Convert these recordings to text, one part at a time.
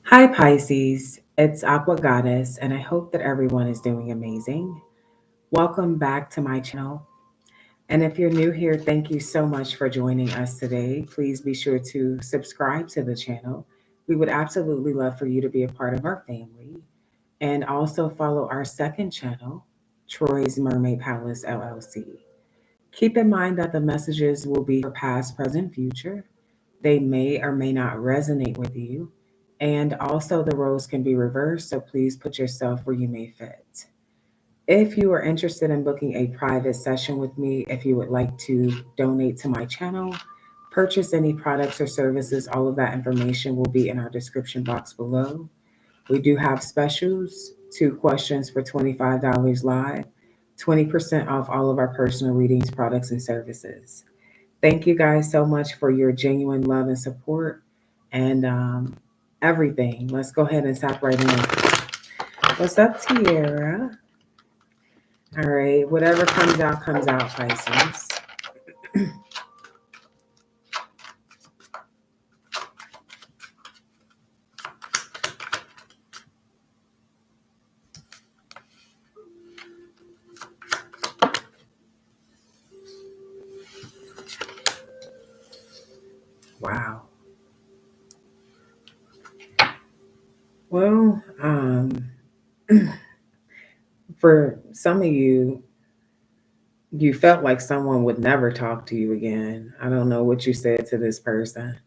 Hi, Pisces. It's Aqua Goddess, and I hope that everyone is doing amazing. Welcome back to my channel. And if you're new here, thank you so much for joining us today. Please be sure to subscribe to the channel. We would absolutely love for you to be a part of our family. And also follow our second channel, Troy's Mermaid Palace LLC. Keep in mind that the messages will be for past, present, future. They may or may not resonate with you. And also, the roles can be reversed, so please put yourself where you may fit. If you are interested in booking a private session with me, if you would like to donate to my channel, purchase any products or services, all of that information will be in our description box below. We do have specials, 2 questions for $25 live, 20% off all of our personal readings, products, and services. Thank you guys so much for your genuine love and support and everything. Let's go ahead and tap right in. What's up, Tierra? All right, whatever comes out, Pisces. Wow. Well, for some of you, you felt like someone would never talk to you again. I don't know what you said to this person.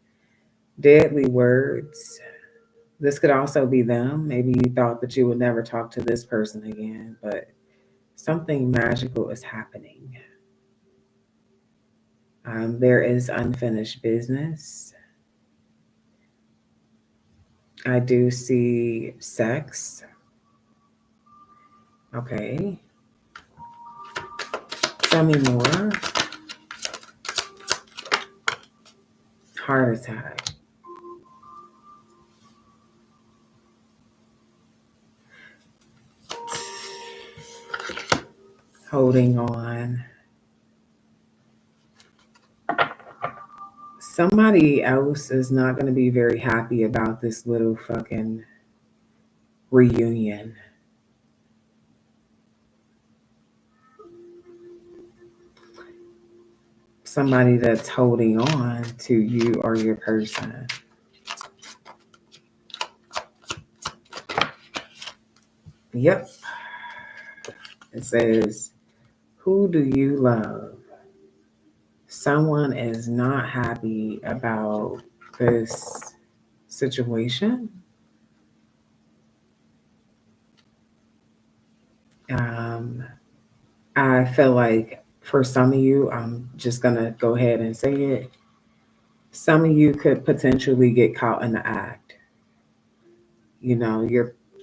Deadly words. This could also be them. Maybe you thought that you would never talk to this person again, but something magical is happening. There is unfinished business. I do see sex. Okay. Tell me more. Heart attack. Holding on. Somebody else is not going to be very happy about this little fucking reunion. Somebody that's holding on to you or your person. Yep. It says, who do you love? Someone is not happy about this situation. Um, I feel like for some of you, I'm just going to go ahead and say it. Some of you could potentially get caught in the act. You know,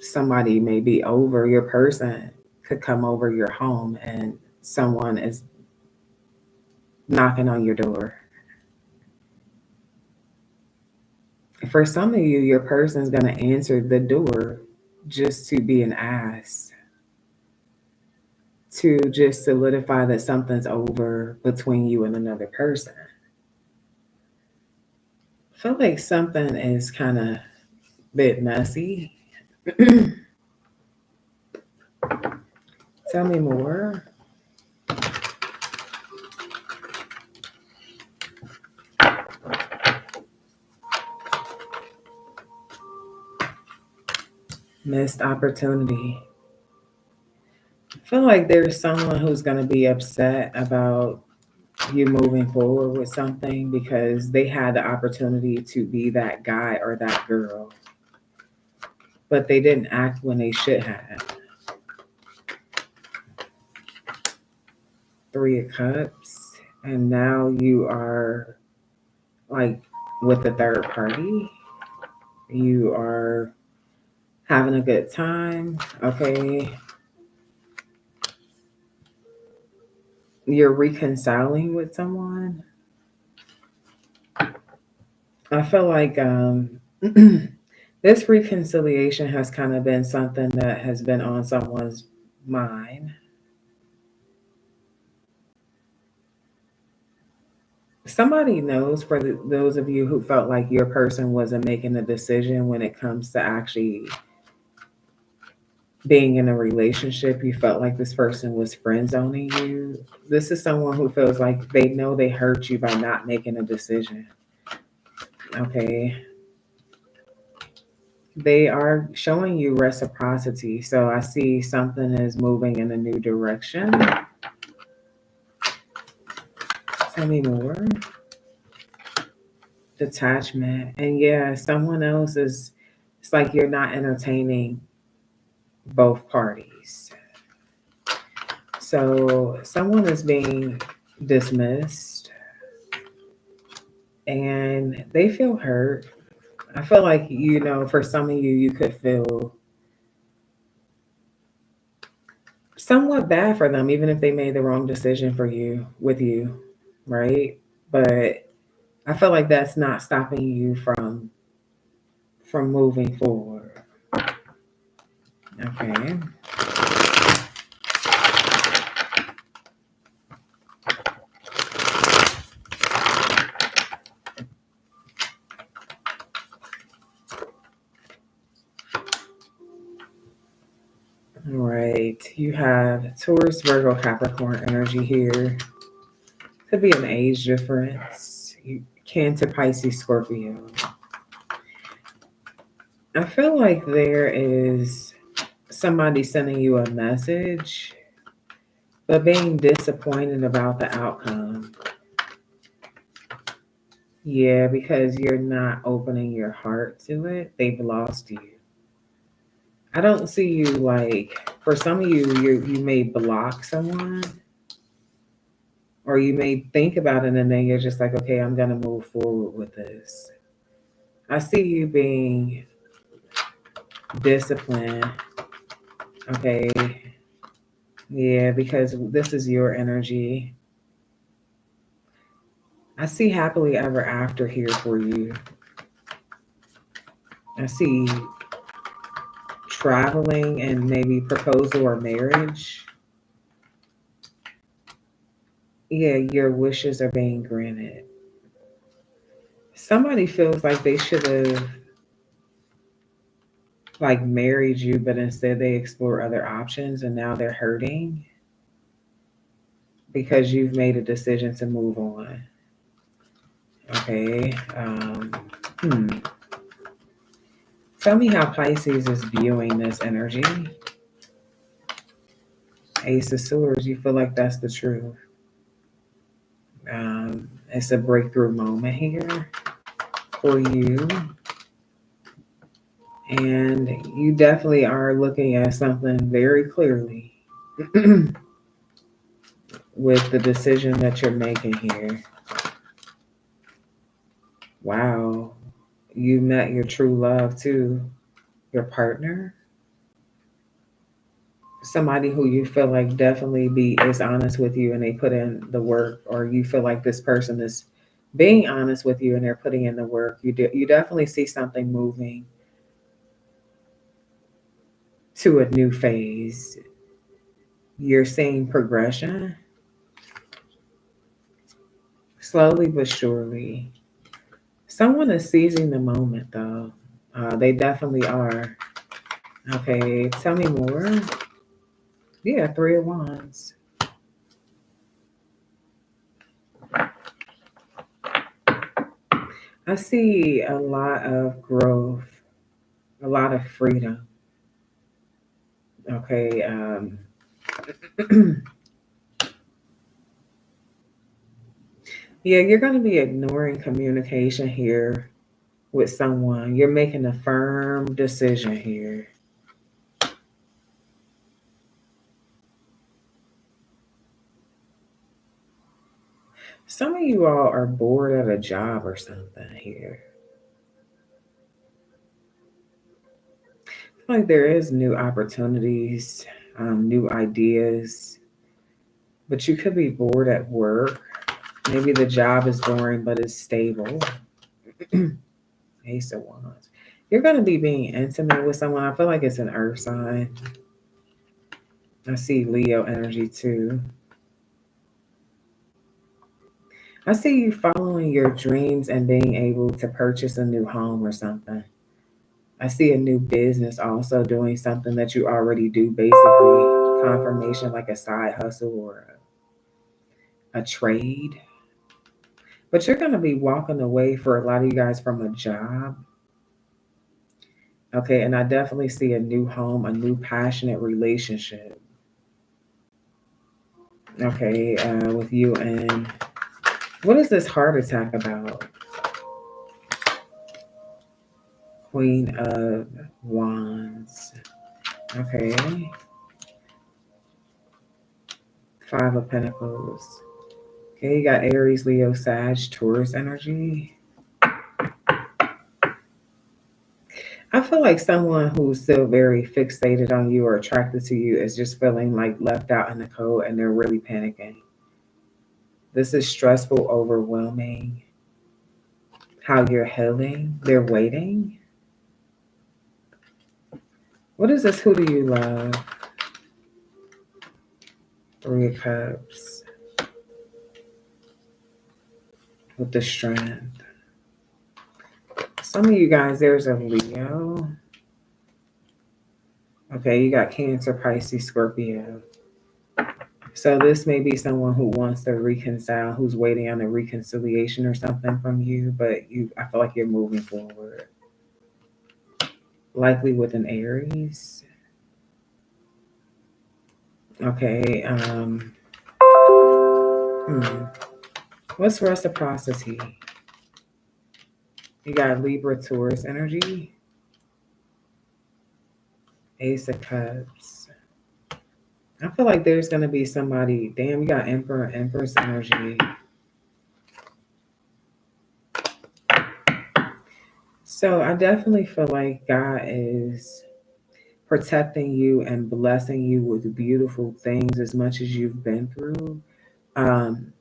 somebody may be over, your person could come over your home and someone is knocking on your door. For some of you, your person's going to answer the door just to be an ass, to just solidify that something's over between you and another person. I feel like something is kind of bit messy. Tell me more. Missed opportunity. I feel like there's someone who's going to be upset about you moving forward with something because they had the opportunity to be that guy or that girl, but they didn't act when they should have. 3 of Cups, and now you are like with the third party. You are having a good time. Okay. You're reconciling with someone. I feel like this reconciliation has kind of been something that has been on someone's mind. Somebody knows for those of you who felt like your person wasn't making a decision when it comes to actually being in a relationship, you felt like this person was friend zoning you. This is someone who feels like they know they hurt you by not making a decision. Okay. They are showing you reciprocity. So I see something is moving in a new direction. Tell me more. Detachment. And yeah, someone else is, it's like you're not entertaining both parties. So someone is being dismissed and they feel hurt. I feel like, for some of you, you could feel somewhat bad for them, even if they made the wrong decision for you, with you, right? But I feel like that's not stopping you from moving forward. Okay. All right. You have Taurus, Virgo, Capricorn energy here. Could be an age difference. Cancer, Pisces, Scorpio. I feel like there is somebody sending you a message, but being disappointed about the outcome. Yeah, because you're not opening your heart to it. They've lost you. I don't see you like, for some of you may block someone, or you may think about it and then you're just like, okay, I'm gonna move forward with this. I see you being disciplined. Okay. Yeah, because this is your energy. I see happily ever after here for you. I see traveling and maybe proposal or marriage. Yeah, your wishes are being granted. Somebody feels like they should have like married you, but instead they explore other options and now they're hurting because you've made a decision to move on. Okay. Hmm. Tell me how Pisces is viewing this energy. Ace of Swords, you feel like that's the truth. It's a breakthrough moment here for you. And you definitely are looking at something very clearly with the decision that you're making here. Wow. You met your true love too, your partner. Somebody who you feel like definitely is honest with you and they put in the work, or you feel like this person is being honest with you and they're putting in the work. You definitely see something moving to a new phase. You're seeing progression slowly but surely. Someone is seizing the moment though. They definitely are. Okay, tell me more. Yeah, Three of Wands. I see a lot of growth, a lot of freedom. Okay. Yeah, you're going to be ignoring communication here with someone. You're making a firm decision here. Some of you all are bored at a job or something here. I feel like there is new opportunities, new ideas, but you could be bored at work. Maybe the job is boring, but it's stable. Ace of Wands. You're going to be being intimate with someone. I feel like it's an earth sign. I see Leo energy too. I see you following your dreams and being able to purchase a new home or something. I see a new business also doing something that you already do, basically confirmation like a side hustle or a trade. But you're going to be walking away for a lot of you guys from a job. Okay, and I definitely see a new home, a new passionate relationship. Okay, with you. And what is this heart attack about? Queen of Wands. Okay, Five of Pentacles. Okay, you got Aries, Leo, Sag, Taurus energy. I feel like someone who's still very fixated on you or attracted to you is just feeling like left out in the cold and they're really panicking. This is stressful, overwhelming. How you're healing, they're waiting. What is this? Who do you love? Three of Cups with the Strength. Some of you guys, there's a Leo. Okay, you got Cancer, Pisces, Scorpio. So this may be someone who wants to reconcile, who's waiting on a reconciliation or something from you, but I feel like you're moving forward. Likely with an Aries. Okay. What's reciprocity? You got Libra, Taurus energy. Ace of Cups. I feel like there's going to be somebody. Damn, you got Emperor, Empress energy. So I definitely feel like God is protecting you and blessing you with beautiful things as much as you've been through. Um,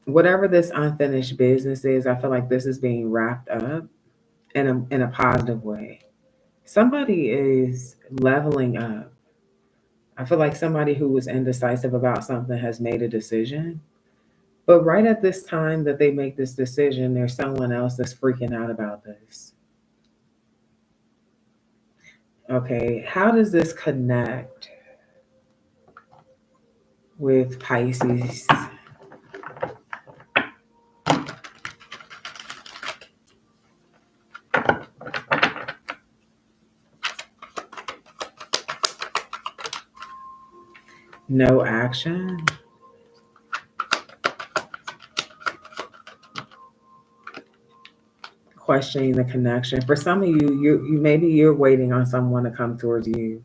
Whatever this unfinished business is, I feel like this is being wrapped up in a positive way. Somebody is leveling up. I feel like somebody who was indecisive about something has made a decision. But right at this time that they make this decision, there's someone else that's freaking out about this. Okay, how does this connect with Pisces? No action. Questioning the connection. For some of you, you maybe you're waiting on someone to come towards you.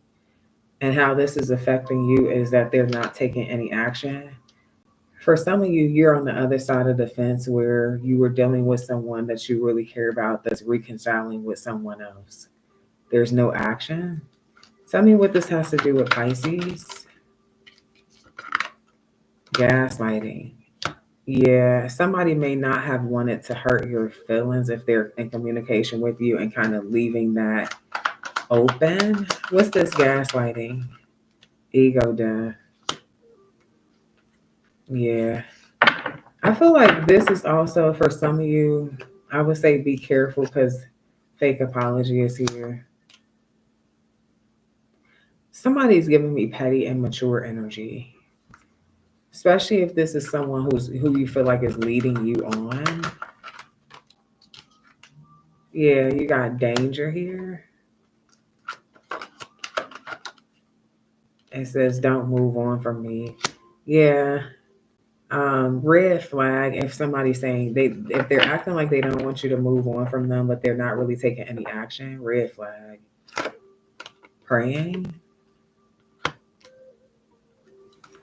And how this is affecting you is that they're not taking any action. For some of you, you're on the other side of the fence where you were dealing with someone that you really care about that's reconciling with someone else. There's no action. Tell me what this has to do with Pisces. Gaslighting. Yeah, somebody may not have wanted to hurt your feelings if they're in communication with you and kind of leaving that open. What's this gaslighting? Ego death. Yeah. I feel like this is also for some of you, I would say be careful because fake apology is here. Somebody's giving me petty and mature energy. Especially if this is someone who you feel like is leading you on. Yeah, you got danger here. It says don't move on from me. Yeah. Red flag if somebody's saying if they're acting like they don't want you to move on from them, but they're not really taking any action, red flag. Praying.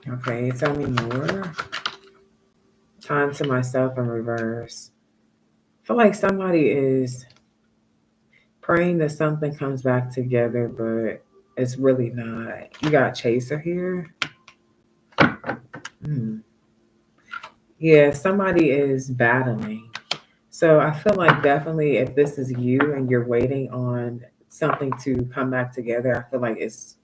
Okay, tell me more. Time to myself in reverse. I feel like somebody is praying that something comes back together, but it's really not. You got chaser here. Yeah, somebody is battling. So I feel like definitely if this is you and you're waiting on something to come back together, I feel like it's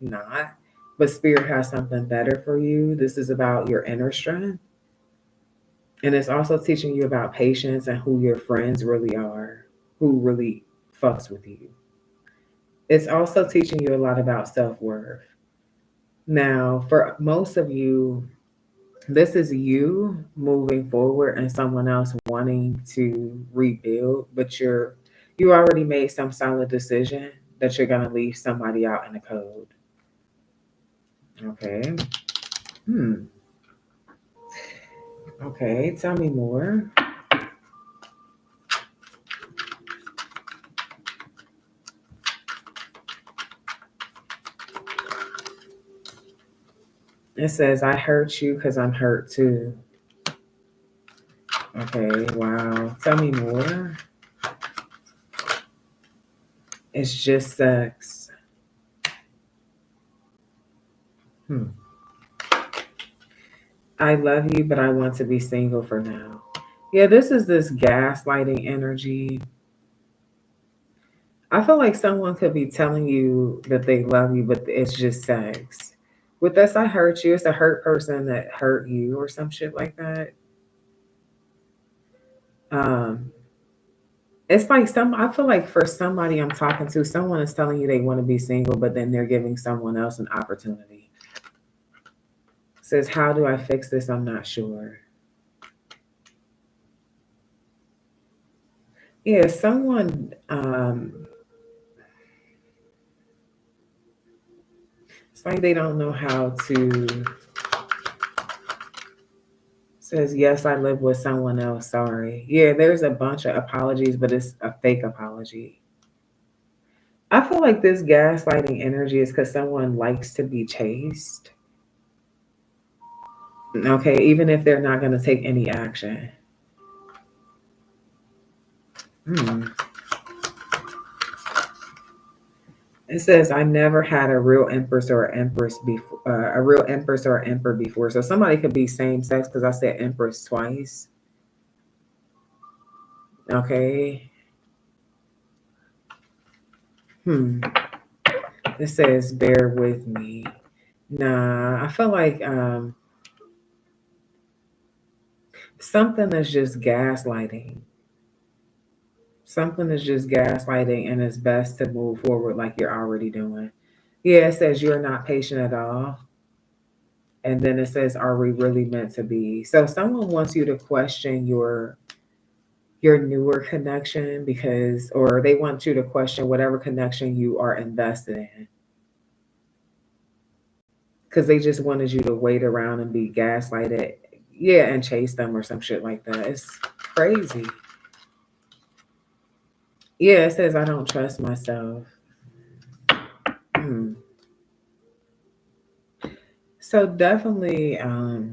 not. But Spirit has something better for you. This is about your inner strength. And it's also teaching you about patience and who your friends really are, who really fucks with you. It's also teaching you a lot about self worth. Now, for most of you, this is you moving forward and someone else wanting to rebuild, but you already made some solid decision that you're gonna leave somebody out in the code. Okay. Hmm. Okay. Tell me more. It says, I hurt you because I'm hurt too. Okay. Wow. Tell me more. It's just sex. Hmm. I love you, but I want to be single for now. Yeah, this is this gaslighting energy. I feel like someone could be telling you that they love you, but it's just sex. With this, I hurt you. It's a hurt person that hurt you or some shit like that. Um, it's like I feel like for somebody I'm talking to, someone is telling you they want to be single, but then they're giving someone else an opportunity. Says, how do I fix this? I'm not sure. Yeah, someone, it's like they don't know how to. Says, yes, I live with someone else. Sorry. Yeah, there's a bunch of apologies, but it's a fake apology. I feel like this gaslighting energy is because someone likes to be chased. Okay, even if they're not going to take any action. Hmm. It says, I never had a real empress or empress before, a real empress or emperor before. So somebody could be same sex because I said empress twice. Okay. Hmm. It says, bear with me. Nah, I feel like something is just gaslighting. Something is just gaslighting, and it's best to move forward like you're already doing. Yeah, it says you're not patient at all. And then it says, are we really meant to be? So someone wants you to question your newer connection because or they want you to question whatever connection you are invested in. Because they just wanted you to wait around and be gaslighted. Yeah, and chase them or some shit like that. It's crazy. Yeah, it says I don't trust myself. Hmm. So definitely, I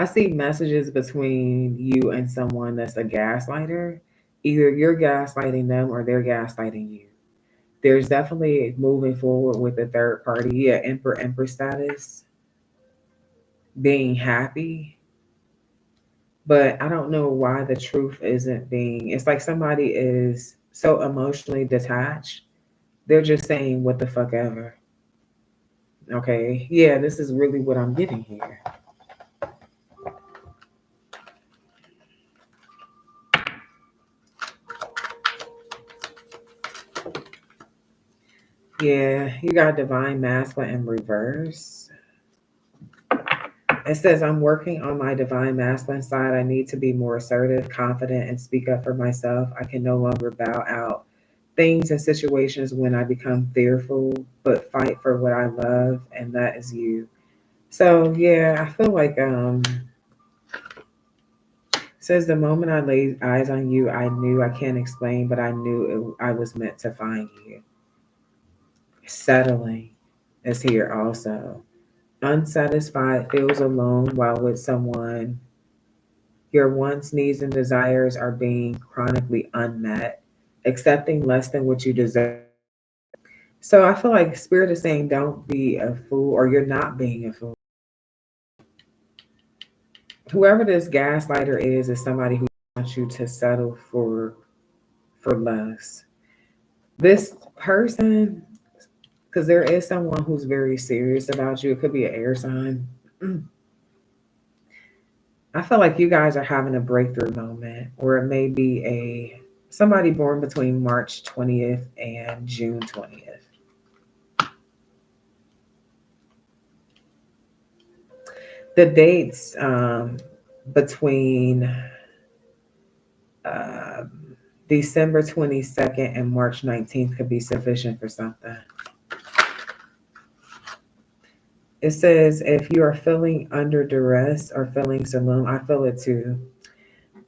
see messages between you and someone that's a gaslighter. Either you're gaslighting them or they're gaslighting you. There's definitely moving forward with the third party. Yeah, emperor status, being happy. But I don't know why the truth isn't being. It's like somebody is so emotionally detached. They're just saying what the fuck ever. Okay. Yeah, this is really what I'm getting here. Yeah, you got divine masculine in reverse. It says, I'm working on my divine masculine side. I need to be more assertive, confident, and speak up for myself. I can no longer bow out things and situations when I become fearful, but fight for what I love, and that is you. So yeah, I feel like says the moment I laid eyes on you, I knew I can't explain, but I knew I was meant to find you. Settling is here also. Unsatisfied, feels alone while with someone. Your wants, needs, and desires are being chronically unmet. Accepting less than what you deserve. So I feel like Spirit is saying, don't be a fool, or you're not being a fool. Whoever this gaslighter is somebody who wants you to settle for less. This person, because there is someone who's very serious about you. It could be an air sign. I feel like you guys are having a breakthrough moment, or it may be a somebody born between March 20th and June 20th. The dates between uh, December 22nd and March 19th could be sufficient for something. It says if you are feeling under duress or feeling alone, I feel it too.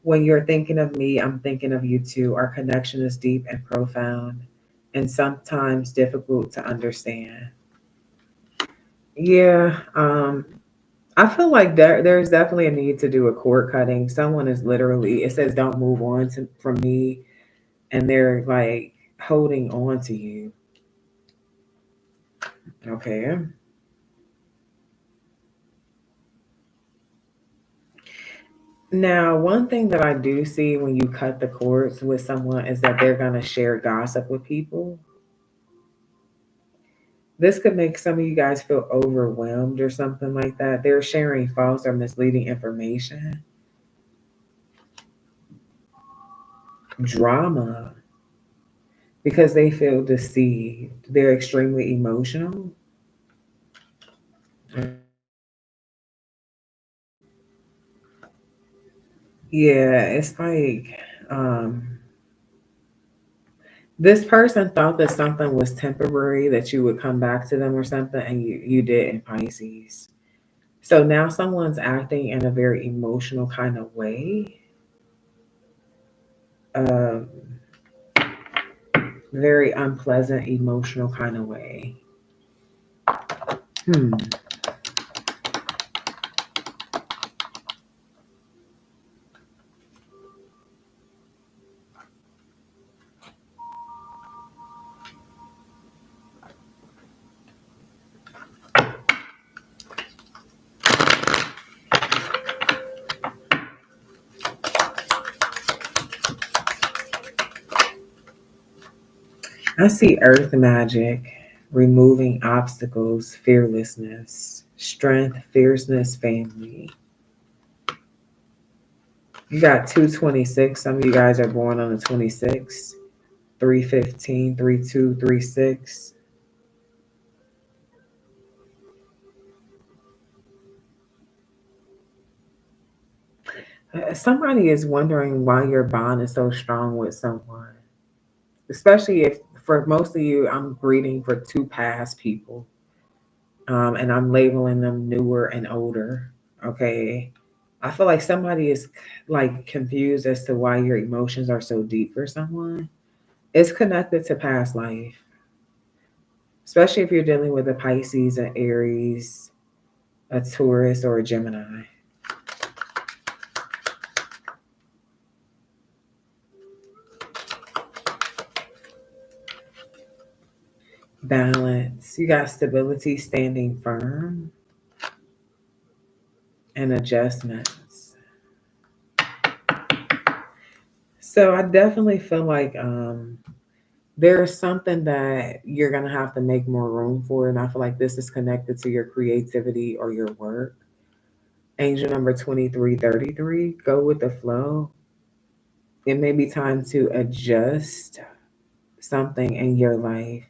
When you're thinking of me, I'm thinking of you too. Our connection is deep and profound and sometimes difficult to understand. Yeah, I feel like there's definitely a need to do a cord cutting. Someone is literally, it says, don't move on from me. And they're like holding on to you. Okay. Now, one thing that I do see when you cut the cords with someone is that they're going to share gossip with people. This could make some of you guys feel overwhelmed or something like that. They're sharing false or misleading information, drama, because they feel deceived. They're extremely emotional. Yeah, it's like um, this person thought that something was temporary, that you would come back to them or something, and you didn't, Pisces. So now someone's acting in a very emotional kind of way, um, very unpleasant, emotional kind of way. Hmm. I see earth magic, removing obstacles, fearlessness, strength, fierceness, family. You got 226. Some of you guys are born on the 26th, 315, 32, 36. Somebody is wondering why your bond is so strong with someone, especially if for most of you, I'm reading for two past people, and I'm labeling them newer and older. Okay. I feel like somebody is like confused as to why your emotions are so deep for someone. It's connected to past life, especially if you're dealing with a Pisces, an Aries, a Taurus, or a Gemini. Balance. You got stability, standing firm, and adjustments. So I definitely feel like there's something that you're gonna have to make more room for, and I feel like this is connected to your creativity or your work. Angel number 2333. Go with the flow. It may be time to adjust something in your life.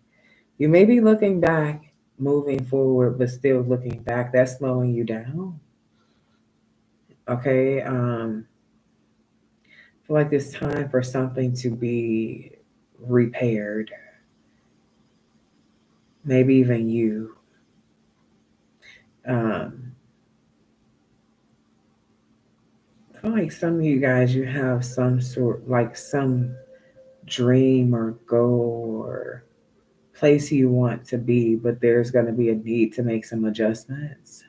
You may be looking back, moving forward, but still looking back. That's slowing you down. Okay. I feel like it's time for something to be repaired. Maybe even you. Um, I feel like some of you guys, you have some sort, like some dream or goal or place you want to be, but there's going to be a need to make some adjustments.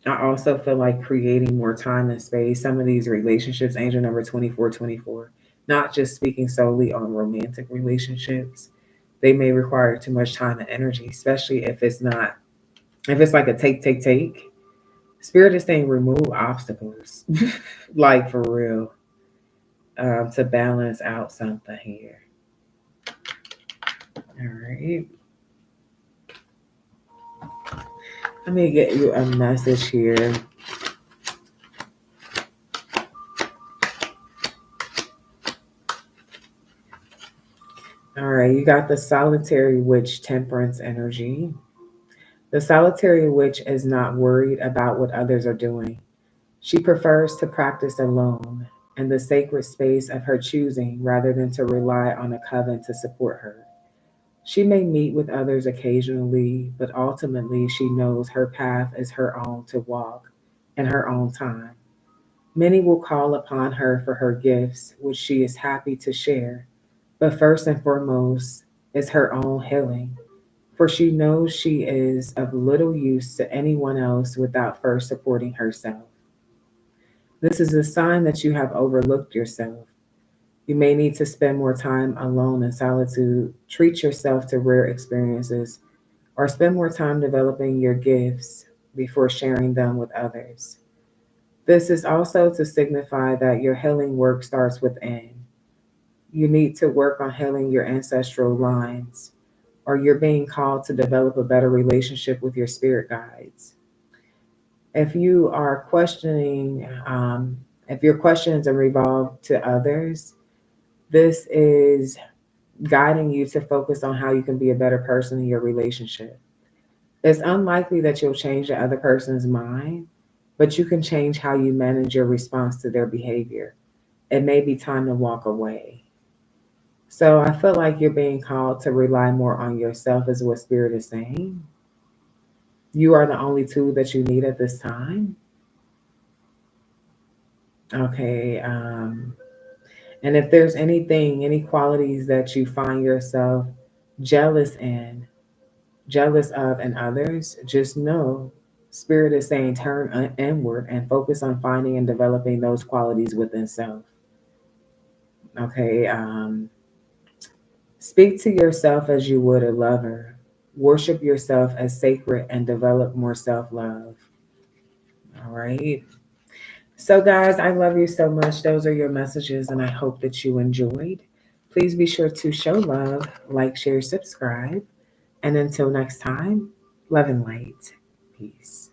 I also feel like creating more time and space. Some of these relationships, angel number 2424, not just speaking solely on romantic relationships, they may require too much time and energy, especially if it's not, if it's like a take, take, take. Spirit is saying remove obstacles, like for real, to balance out something here. All right. Let me get you a message here. All right, you got the solitary witch temperance energy. The solitary witch is not worried about what others are doing. She prefers to practice alone in the sacred space of her choosing rather than to rely on a coven to support her. She may meet with others occasionally, but ultimately she knows her path is her own to walk in her own time. Many will call upon her for her gifts, which she is happy to share, but first and foremost is her own healing, for she knows she is of little use to anyone else without first supporting herself. This is a sign that you have overlooked yourself. You may need to spend more time alone in solitude, treat yourself to rare experiences, or spend more time developing your gifts before sharing them with others. This is also to signify that your healing work starts within. You need to work on healing your ancestral lines, or you're being called to develop a better relationship with your spirit guides. If you are questioning, if your questions are revolved to others, this is guiding you to focus on how you can be a better person in your relationship. It's unlikely that you'll change the other person's mind, but you can change how you manage your response to their behavior. It may be time to walk away. So I feel like you're being called to rely more on yourself, is what Spirit is saying. You are the only tool that you need at this time. Okay. And if there's anything, any qualities that you find yourself jealous in, jealous of in others, just know Spirit is saying turn inward and focus on finding and developing those qualities within self. Okay. Speak to yourself as you would a lover. Worship yourself as sacred and develop more self love. All right. So, guys, I love you so much. Those are your messages, and I hope that you enjoyed. Please be sure to show love, like, share, subscribe. And until next time, love and light. Peace.